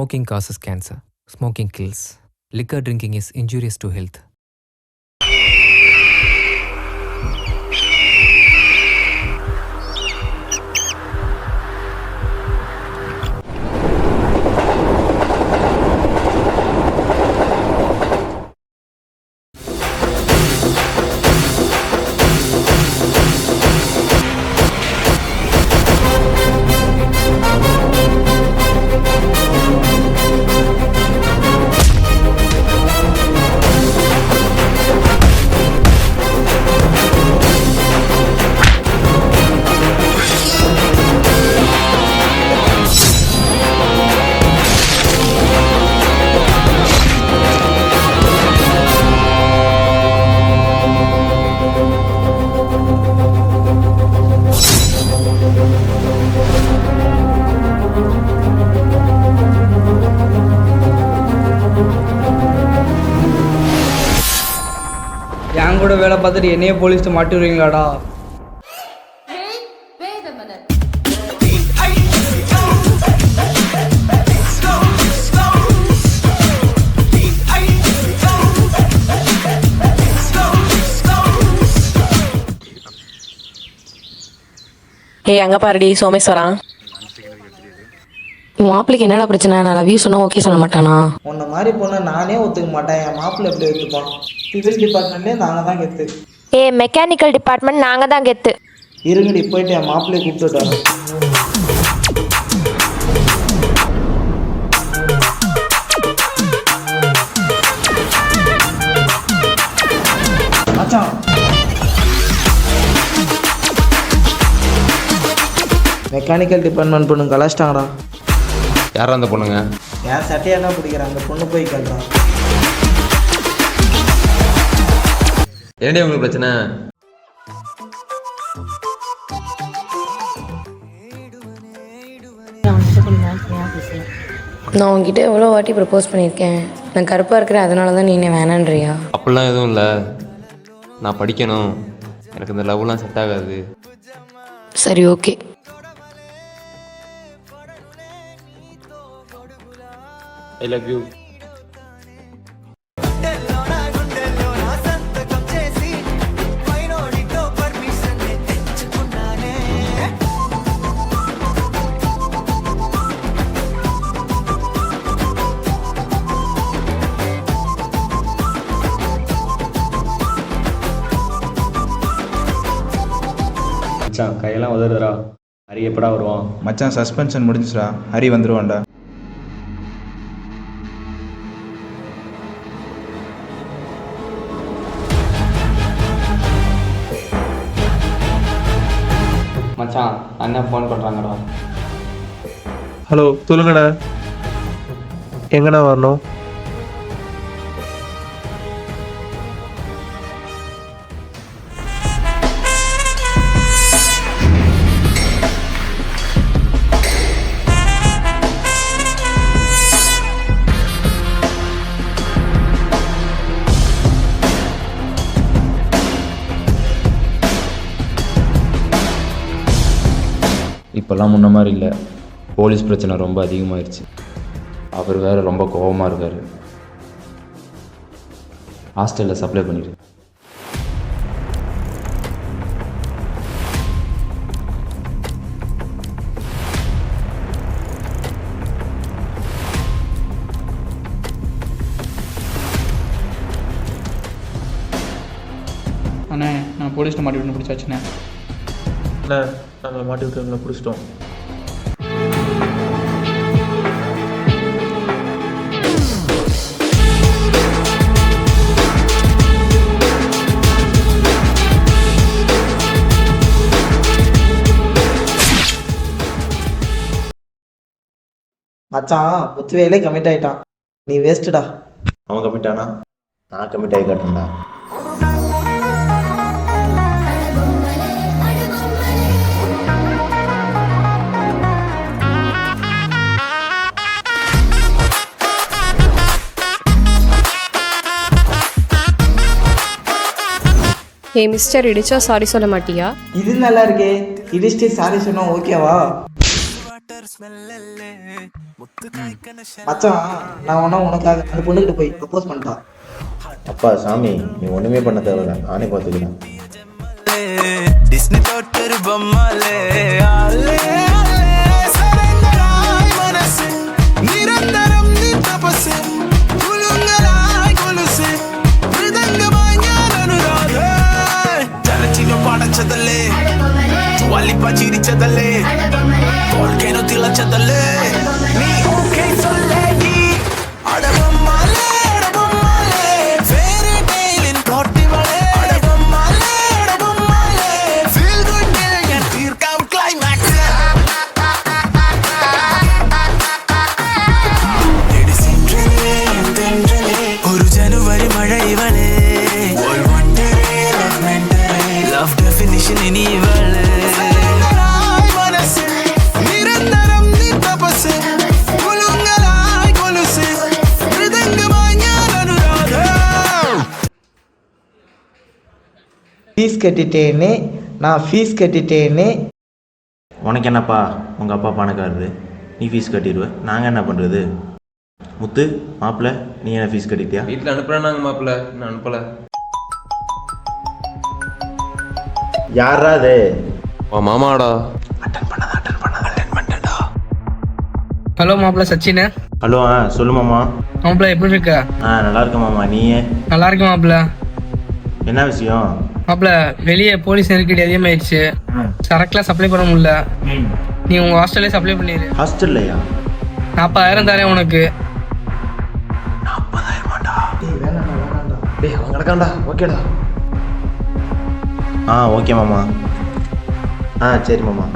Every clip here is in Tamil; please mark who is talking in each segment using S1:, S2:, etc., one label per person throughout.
S1: Smoking causes cancer. Smoking kills. Liquor drinking is injurious to health.
S2: என் கூட வேலை பார்த்துட்டு என்னையே போலீஸ்ட்டு மாட்டி விடுவீங்களாடா?
S3: அங்க பாருடி சோமேஸ்வரன். மாப்பிள்ளைக்கு என்னடா பிரச்சனை? நான் லவ் யூ சொன்னா ஓகே சொல்ல மாட்டானா?
S2: உன்ன மாதிரி பொண்ணை நானே ஒத்துக்க மாட்டேன். என் மாப்பிள்ளை எப்படி ஒத்துப்பான்? சிவில் டிபார்ட்மெண்ட்லேயே நாங்கள் தான் கெத்து.
S4: மெக்கானிக்கல் டிபார்ட்மெண்ட் நாங்கள் தான் கெத்து.
S2: இருங்கடி போயிட்டு என் மாப்பிள்ளையை கூப்பிட்டு வரேன். மச்சான் மெக்கானிக்கல் டிபார்ட்மெண்ட் பொண்ணு கலாச்சிட்டாங்கடா.
S5: யாரா அந்த பொண்ணுங்க?
S2: என் சட்டையா பிடிக்கிறேன் அந்த பொண்ணு போய் கேள்றான்.
S5: என்னடி உங்களுக்கு பிரச்சனை?
S3: நான் உங்ககிட்ட எவ்வளோ வாட்டி ப்ரப்போஸ் பண்ணியிருக்கேன். நான் கருப்பாக இருக்கிறேன், அதனால தான் நீ என்ன வேணான்றியா?
S5: அப்படிலாம் எதுவும் இல்லை. நான் படிக்கணும், எனக்கு இந்த லவ்லாம் செட் ஆகாது.
S3: சரி ஓகே.
S5: I love you.
S6: மச்சான் கையெல்லாம் உதறுதுடா. ஹரி எப்படா வருவான்?
S7: மச்சான் சஸ்பென்ஷன் முடிஞ்சுடா, ஹரி வந்துருவான்டா.
S6: மச்சான் அண்ணன் ஃபோன் பண்ணுறாங்கடா.
S8: ஹலோ சொல்லுங்கண்ணா, எங்கண்ணா வரணும்?
S5: இப்போல்லாம் முன்ன மாதிரி இல்லை. போலீஸ் பிரச்சனை ரொம்ப அதிகமாகிடுச்சு. அவர் வேறு ரொம்ப கோபமாக இருக்கார். ஹாஸ்டலில் சப்ளை பண்ணிடு.
S9: அண்ணே நான் போலீஸ்ட்டு மாட்டி விட்டு பிடிச்சாச்சுண்ணே.
S8: அண்ணா நாங்கள் மாட்டி விட்டு பிடிச்சிட்டோம்.
S2: மச்சான் புத்துவேலே கமிட் ஆயிட்டான். நீ வேஸ்ட்டுடா.
S7: அவன் கமிட் ஆனா நான் கமிட் ஆகி காட்டுறேன்டா.
S4: மிஸ்டர் இடிச்சா சாரி சொல்ல மாட்டியா?
S2: இது நல்லா இருக்கே. இடிச்சிட்டு சாரி சொன்னா ஓகேவா? மச்சான் நான் வேணா உனக்காக அந்த பொண்ணுகிட்ட போய் ப்ரப்போஸ் பண்ணிட்டான்.
S7: அப்பா சாமி நீ ஒன்றுமே பண்ண தேவையில்ல, நானே பார்த்துக்கிறேன்.
S2: ஃபீஸ் கட்டிட்டேனே, நான் ஃபீஸ் கட்டிட்டேனே.
S7: உனக்கு என்னப்பா, உங்கள் அப்பா பணக்காரரு, நீ ஃபீஸ் கட்டிடுவ, நாங்கள் என்ன பண்ணுறது? முத்து மாப்பிள்ள நீ என்ன ஃபீஸ் கட்டிட்டியா?
S8: வீட்டில் அனுப்புகிறேன்னாங்க மாப்பிள்ள, நான் அனுப்பலை.
S7: யாரா அது?
S8: மாமாடா.
S9: ஹலோ மாப்பிள்ள சச்சின்.
S7: ஹலோ சொல்லு மாமா.
S9: மாப்பிள்ள எப்படி இருக்க?
S7: நல்லா இருக்கேன் மாமா, நீயே?
S9: நல்லா இருக்கு மாப்பிள்ள.
S7: என்ன விஷயம்?
S9: மாப்பிள்ள வெளியே போலீஸ் நெருக்கடி அதிகமாயிடுச்சு, சரக்குலாம் சப்ளை பண்ண முடியல. நீ உங்க ஹாஸ்டல்லே சப்ளை பண்ணிடு.
S7: ஹாஸ்டல்லையா?
S9: 40,000 தரேன் உனக்கு.
S7: 40,000?
S2: வேணாண்டா.
S8: டேய் அவன் கிடக்காண்டா. ஓகேடா.
S7: ஓகே மாமா. சரி மாமா.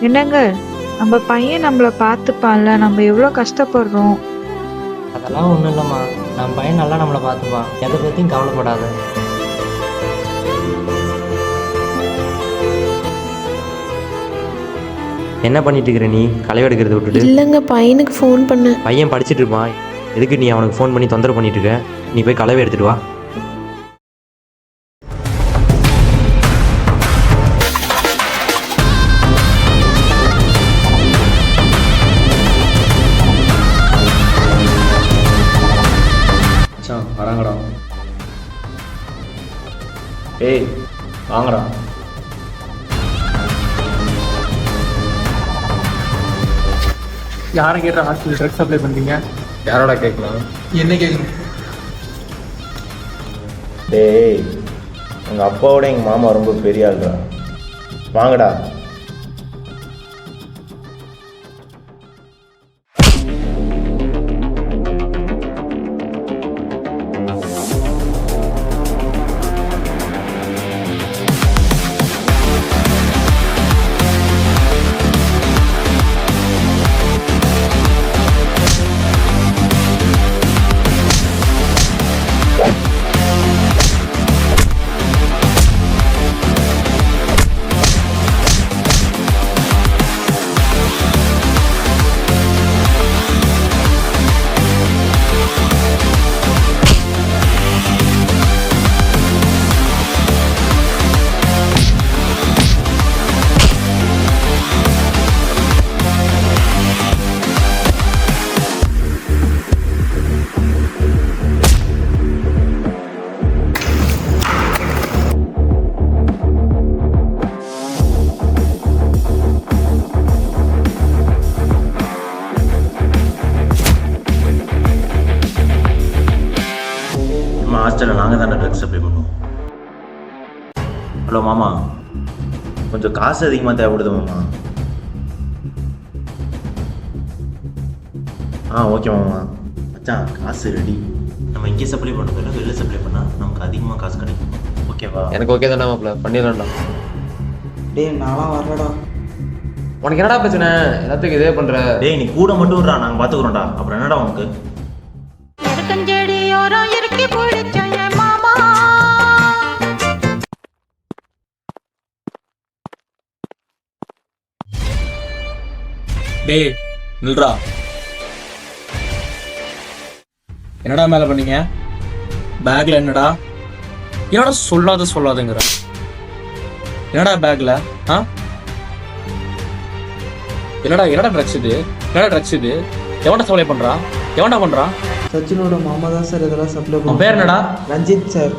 S10: என்னங்க, நம்ம பையன் நம்மளை பார்த்துப்பான்ல, நம்ம எவ்வளோ கஷ்டப்படுறோம்.
S11: அதெல்லாம் ஒன்றும் இல்லைம்மா, நம்ம பையன் நல்லா நம்மளை பார்த்துப்பான், எதை பற்றியும் கவலைப்படாத.
S12: என்ன பண்ணிட்டு இருக்கிற நீ? களை எடுக்கிறத விட்டுட்டு?
S3: இல்லைங்க, பையனுக்கு ஃபோன் பண்ண.
S12: பையன் படிச்சுட்டு இருப்பான், எதுக்கு நீ அவனுக்கு ஃபோன் பண்ணி தொந்தரவு பண்ணிட்டு இருக்க? நீ போய் கலவை எடுத்துட்டு வா.
S6: வராங்கடா. ஏய் வாங்கடா.
S9: யாரை கேட்ட ஹாஸ்பிட்டல் ட்ரக்ஸ் சப்ளை பண்ணுறீங்க?
S8: யாரோட கேட்கலாம்?
S9: என்ன கேட்கணும்?
S7: டேய் எங்கள் அப்பாவோட எங்கள் மாமா ரொம்ப பெரிய ஆள்றா. வாங்கடா. ஹலோ மாமா, கொஞ்சம் காசு அதிகமாக தேவைப்படுது மாமா. ஓகே மாமா. மச்சான் காசு ரெடி. நம்ம இங்கே சப்ளை பண்ணுறதில்ல, வெளில சப்ளை பண்ணால் நமக்கு அதிகமாக காசு கிடைக்கும். ஓகேவா?
S12: எனக்கு ஓகே தானே மாப்பிள்ள, பண்ணிடலாம்டா.
S2: டேய் நான்லாம் வரலடா.
S12: உனக்கு என்னடா பிரச்சனை? எல்லாத்துக்கும் இதே பண்ற.
S7: டேய் நீ கூட மட்டும் விட்றா, நாங்கள் பார்த்துக்குறோம்டா. அப்புறம் என்னடா உனக்கு?
S8: டேய் நில்றா. என்னடா மேலே பண்ணீங்க? பேக்கில் என்னடா? என்னடா சொல்லாதுங்கிற? என்னடா பேக்கில்? என்னடா ட்ரக்ஸ் இது? எவன்டா சப்ளை பண்ணுறான்?
S2: சச்சினோட மாமா தான் சார் இதெல்லாம் சப்ளை
S8: அவன் பேர் என்னடா?
S2: ரஞ்சித் சார்.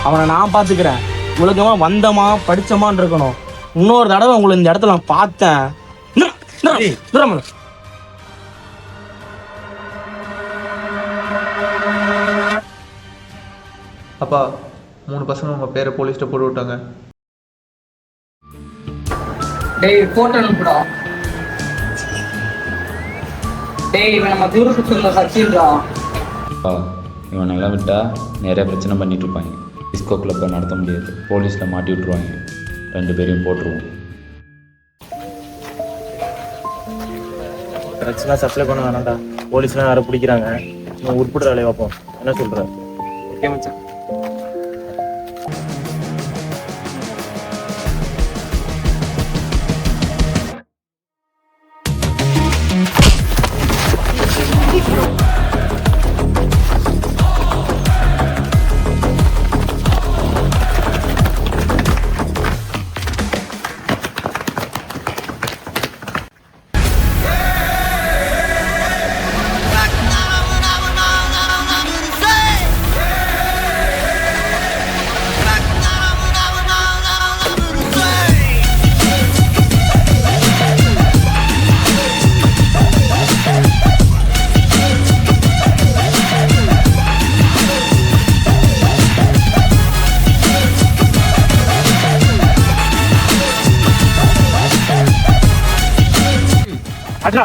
S9: அவனை நான் பார்த்துக்கிறேன். ஒழுங்கமா வந்தமா படிச்சமான்னு இருக்கணும். இன்னொரு தடவை உங்களை இந்த இடத்துல நான் பார்த்தேன்.
S8: அப்பா 3 பசங்க உங்கள் பேரை போலீஸ்ட்ட போட்டு விட்டாங்க.
S9: டேய் போட்டோ அனுப்புடா. டேய் இவன் நம்ம தூரத்து சொன்ன சச்சின்டா.
S5: இவனெல்லாம் விட்டால் நிறைய பிரச்சனை பண்ணிட்டு இருப்பாங்க. டிஸ்கோ கிளப்பை நடத்த முடியாது, போலீஸில் மாட்டி விட்ருவாங்க. 2 பேரையும் போட்டுருவோம்.
S7: ட்ரக்ஸ்லாம் சப்ளை பண்ண வேணாம்டா, போலீஸ்லாம் யாரை பிடிக்கிறாங்க. நம்ம உட்படுற வேலையை பார்ப்போம். என்ன சொல்கிற?
S9: ஓகே மச்சான். அச்சா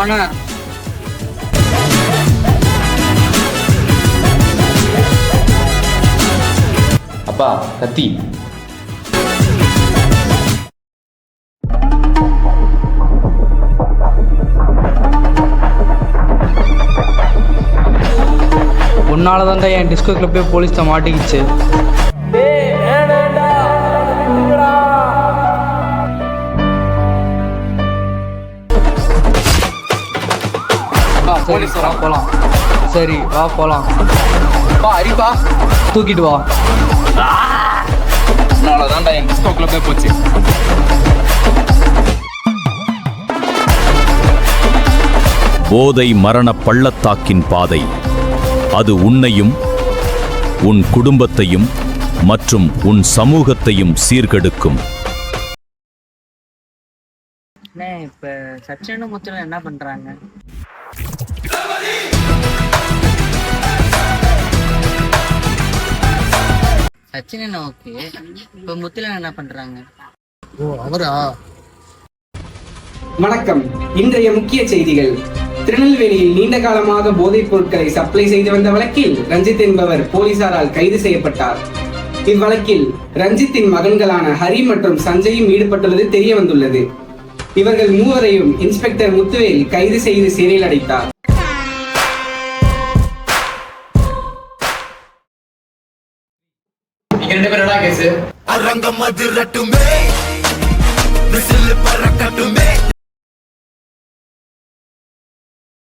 S9: ஆனா
S5: அப்பா கத்தி.
S9: உன்னாலதான்டா என் டிஸ்கோ கிளப்பே போலீஸ்ட மாட்டிக்கிச்சு. போலீஸ் வா போலாம். சரி வா போலாம். வா அரிப்பா தூக்கிட்டு வா. உன்னாலதான்டா என் டிஸ்கோ கிளப்பே போச்சு.
S13: போதை மரண பள்ளத்தாக்கின் பாதை. அது உன்னையும் உன் குடும்பத்தையும் மற்றும் உன் சமூகத்தையும் சீர்கெடுக்கும்.
S9: இப்ப சச்சினும் முத்துலும் என்ன பண்றாங்க? சச்சின் என்ன ஓகே, இப்ப முத்துலன் என்ன பண்றாங்க? ஓ அவரா?
S14: வணக்கம். இன்றைய முக்கிய செய்திகள். திருநெல்வேலியில் நீண்ட காலமாக போதைப் பொருட்களை சப்ளை செய்து வந்த வழக்கில் ரஞ்சித் என்பவர் போலீசாரால் கைது செய்யப்பட்டார். இவ்வழக்கில் ரஞ்சித்தின் மகன்களான ஹரி மற்றும் சஞ்சயும் ஈடுபட்டுள்ளது தெரிய வந்துள்ளது. இவர்கள் மூவரையும் இன்ஸ்பெக்டர் முத்துவேல் கைது செய்து சிறையில் அடைத்தார்.
S9: நீங்க 2 பேரும் என்ன கேஸ்? அரங்கம் அதிரட்டுமே, விசில் பறக்கட்டும்.